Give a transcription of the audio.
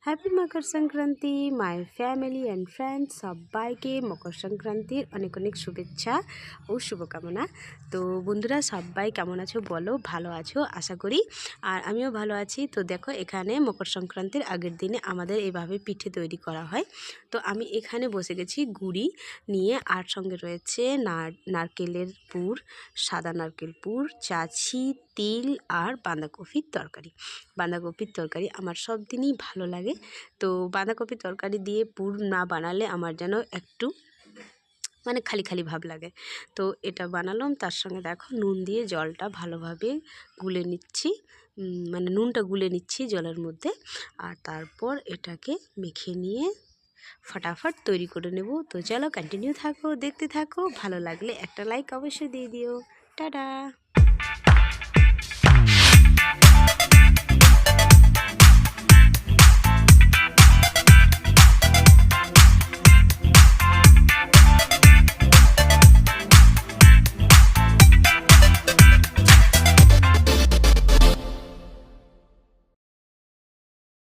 Happy Makar Sankranti my family and friends, সবাইকে মকর সংক্রান্তির অনেক অনেক শুভেচ্ছা ও শুভকামনা। তো বন্ধুরা, সবাই কেমন আছো বলো? ভালো আছো আশা করি, আর আমিও ভালো আছি। তো দেখো, এখানে মকর সংক্রান্তির আগের দিনে আমাদের এইভাবে পিঠে তৈরি করা হয়। তো আমি এখানে বসে গেছি গুড়ি নিয়ে, আর সঙ্গে রয়েছে নারকেলের পুর, সাদা নারকেল পুর, চাছি, তিল আর বাঁধাকপির তরকারি। বাঁধাকপির তরকারি আমার সব দিনই ভালো লাগে। তো বাঁধাকপির তরকারি দিয়ে পুর না বানালে আমার যেন একটু খালি খালি ভাব লাগে। তো এটা বানালাম, তার সঙ্গে দেখো নুন দিয়ে জলটা ভালোভাবে গুলে নিচ্ছি, নুনটা গুলে নিচ্ছি জলের মধ্যে, আর তারপর এটাকে মেখে নিয়ে ফটাফট তৈরি করে নেব। তো চলো কন্টিনিউ থাকো, দেখতে থাকো, ভালো লাগলে একটা লাইক অবশ্যই দিয়ে দিও। টাটা।